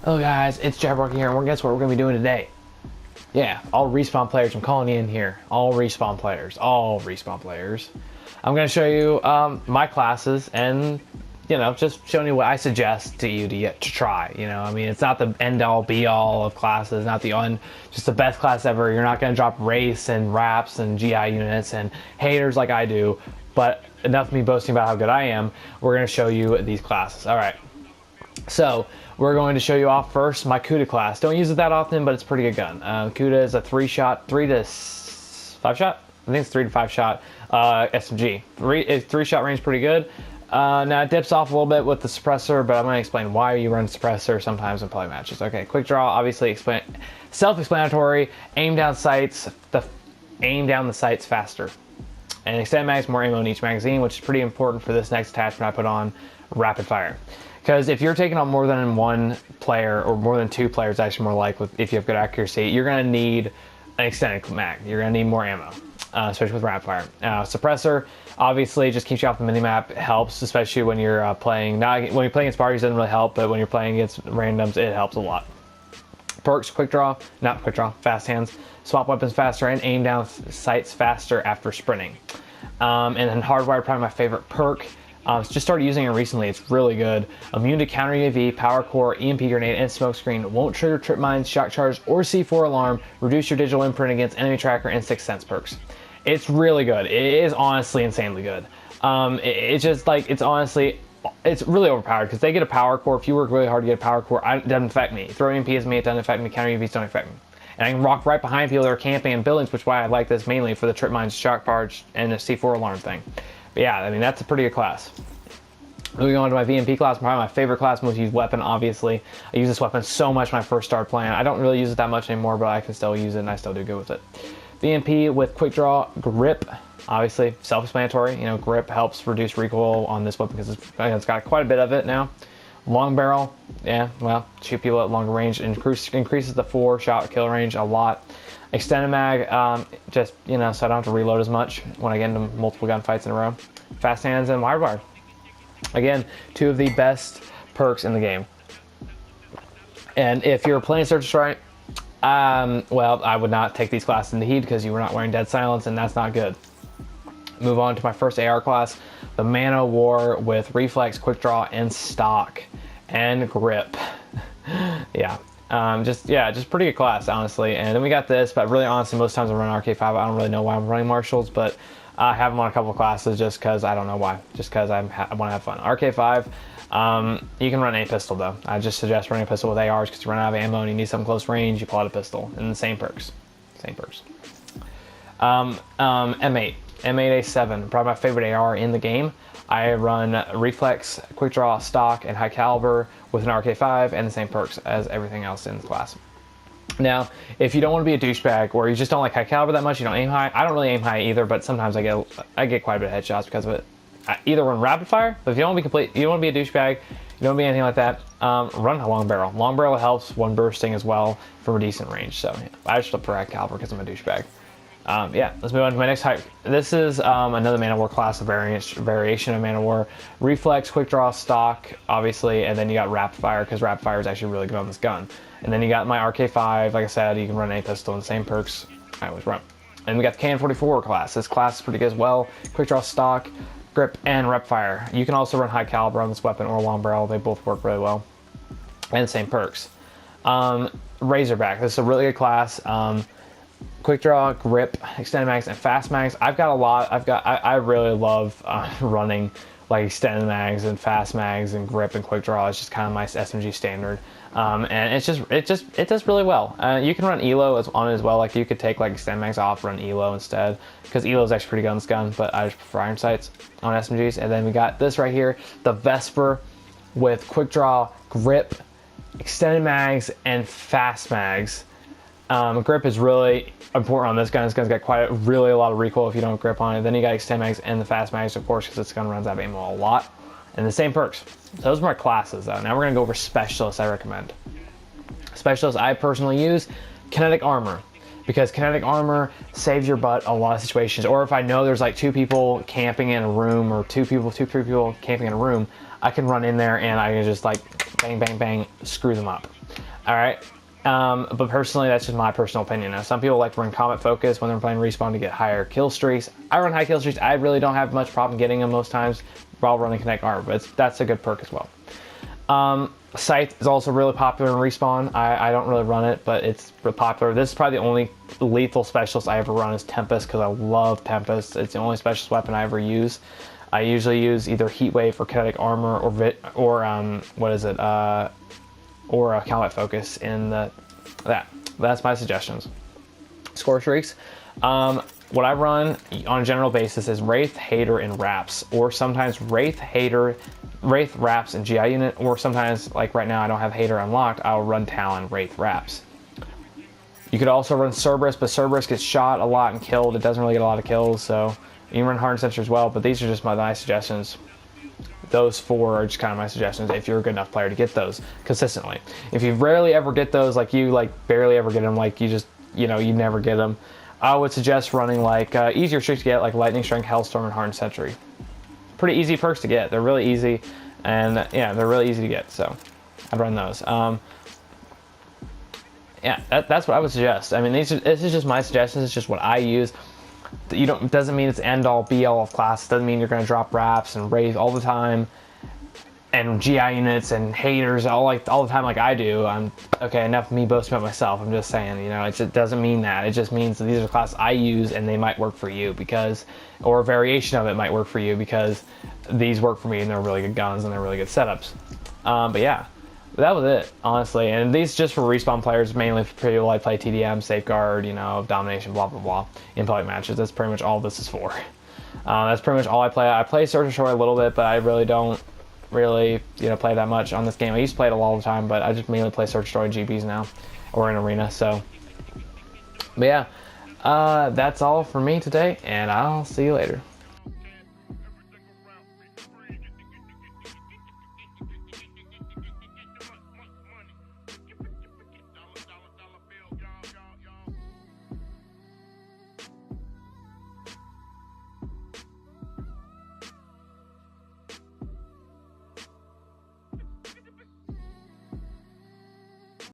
Hello guys, it's Jabberwocky here, and guess what we're going to be doing today? Yeah, all respawn players, I'm calling you in here. All respawn players. I'm going to show you my classes and, you know, just showing you what I suggest to you to try. You know, I mean, it's not the end-all, be-all of classes, not just the best class ever. You're not going to drop race and raps and GI units and haters like I do, but enough of me boasting about how good I am. We're going to show you these classes. All right. So we're going to show you off first my Kuda class. Don't use it that often, but it's a pretty good gun. Kuda is a 3 to 5 shot. I think it's 3 to 5 shot SMG. 3 shot range, pretty good. Now it dips off a little bit with the suppressor, but I'm going to explain why you run suppressor sometimes in play matches. Okay, quick draw, obviously self-explanatory. Aim down the sights faster. And extend mags, more ammo in each magazine, which is pretty important for this next attachment I put on, rapid fire. Because if you're taking on more than one player, or more than 2 players, actually more like if you have good accuracy, you're going to need an extended mag. You're going to need more ammo, especially with rapid fire. Suppressor obviously just keeps you off the minimap. It helps, especially when you're playing. When you're playing against parties, it doesn't really help, but when you're playing against randoms, it helps a lot. Perks, fast hands, swap weapons faster, and aim down sights faster after sprinting. And then hardwire, probably my favorite perk. Just started using it recently. It's really good. Immune to counter UAV, power core, EMP grenade, and smoke screen. Won't trigger trip mines, shock charge, or C4 alarm. Reduce your digital imprint against enemy tracker and 6th sense perks. It's really good. It is honestly insanely good. It's really overpowered because they get a power core. If you work really hard to get a power core, it doesn't affect me. Throw EMP at me, it doesn't affect me. Counter UAVs don't affect me. And I can rock right behind people that are camping in buildings, which is why I like this mainly for the trip mines, shock charge, and the C4 alarm thing. But yeah, I mean, that's a pretty good class. Moving on to my VMP class, probably my favorite class, most used weapon, obviously. I use this weapon so much when I first started playing. I don't really use it that much anymore, but I can still use it, and I still do good with it. VMP with quick draw, grip, obviously self-explanatory. You know, grip helps reduce recoil on this weapon because it's got quite a bit of it now. Long barrel, yeah, well, shoot people at longer range, increases the 4-shot kill range a lot. Extended mag, just, you know, so I don't have to reload as much when I get into multiple gunfights in a row. Fast hands and wire. Again, 2 of the best perks in the game. And if you're playing Search and Strike, well, I would not take these classes into heat because you were not wearing Dead Silence, and that's not good. Move on to my first AR class, the Man O' War with reflex, quick draw, and stock, and grip. Yeah. Just pretty good class, honestly. And then we got this, but really, honestly, most times I run RK5. I don't really know why I'm running marshals, but I have them on a couple of classes just because I don't know why. Just because I want to have fun. RK5, you can run a pistol, though. I just suggest running a pistol with ARs because you run out of ammo and you need some close range, you pull out a pistol. And the same perks. M8. M8A7, probably my favorite AR in the game. I run reflex, quick draw, stock, and high caliber with an RK5 and the same perks as everything else in the class. Now, if you don't want to be a douchebag or you just don't like high caliber that much, you don't aim high. I don't really aim high either, but sometimes I get quite a bit of headshots because of it. I either run rapid fire, but if you don't want to be a douchebag, you don't want to be anything like that, run a long barrel. Long barrel helps one bursting as well from a decent range. So yeah, I just look for high caliber because I'm a douchebag. Yeah, let's move on to my next type. This is another Man O' War class, a variation of Man O' War. Reflex, quick draw, stock, obviously, and then you got rapid fire because rapid fire is actually really good on this gun. And then you got my RK5, like I said, you can run any pistol and the same perks I always run. And we got the KN44 class. This class is pretty good as well. Quick draw, stock, grip, and rep fire. You can also run high caliber on this weapon or long barrel. They both work really well. And the same perks. Razorback. This is a really good class. Quick draw, grip, extended mags, and fast mags. I've got a lot. I really love running like extended mags and fast mags and grip and quick draw. It's just kind of my SMG standard, and it does really well. You can run ELO on it as well. Like you could take like extended mags off, run ELO instead because ELO is actually pretty good on this gun. But I just prefer iron sights on SMGs. And then we got this right here, the Vesper with quick draw, grip, extended mags, and fast mags. Grip is really important on this gun. This gun's got a lot of recoil if you don't grip on it. Then you got extend mags and the fast mags, of course, because this gun runs out of ammo a lot. And the same perks. So those are my classes, though. Now we're going to go over specialists I recommend. Specialists I personally use, kinetic armor. Because kinetic armor saves your butt a lot of situations. Or if I know there's like 2 people camping in a room or 3 people camping in a room, I can run in there and I can just like bang, bang, bang, screw them up. All right. But personally, that's just my personal opinion. Now, some people like to run Comet Focus when they're playing Respawn to get higher kill streaks. I run high kill streaks. I really don't have much problem getting them most times while running Kinetic Armor, but that's a good perk as well. Scythe is also really popular in Respawn. I don't really run it, but it's really popular. This is probably the only lethal specialist I ever run is Tempest, because I love Tempest. It's the only specialist weapon I ever use. I usually use either Heat Wave or Kinetic Armor or a Combat Focus in that's my suggestions. Score streaks. What I run on a general basis is Wraith, Hater, and Wraps, or sometimes Wraith, Wraps, and GI unit, or sometimes, like right now I don't have Hater unlocked, I'll run Talon, Wraith, Wraps. You could also run Cerberus, but Cerberus gets shot a lot and killed. It doesn't really get a lot of kills, so you can run Hardened Sensor as well, but these are just my suggestions. Those 4 are just kind of my suggestions if you're a good enough player to get those consistently. If you rarely ever get those, like you barely ever get them, like you never get them, I would suggest running like easier streaks to get, like Lightning Strike, Hellstorm, and Hardened Sentry. Pretty easy perks to get. They're really easy, and yeah, they're really easy to get, so I'd run those. Yeah, that's what I would suggest. I mean, this is just my suggestions. It's just what I use. It doesn't mean it's end all be all of class. It doesn't mean you're going to drop Wraps and Wraith all the time, and GI units and Haters all the time like I do. Okay, enough of me boasting about myself. I'm just saying, it doesn't mean that. It just means that these are classes I use and they might work for you or a variation of it might work for you because these work for me and they're really good guns and they're really good setups. But yeah. That was it, honestly, and these just for Respawn players, mainly for people like play TDM, Safeguard, Domination, blah blah blah, in public matches. That's pretty much all this is for. That's pretty much all I play. I play Search and Destroy a little bit, but I really don't play that much on this game. I used to play it all the time, but I just mainly play Search and Destroy GBs now, or in Arena. So, but yeah, that's all for me today, and I'll see you later.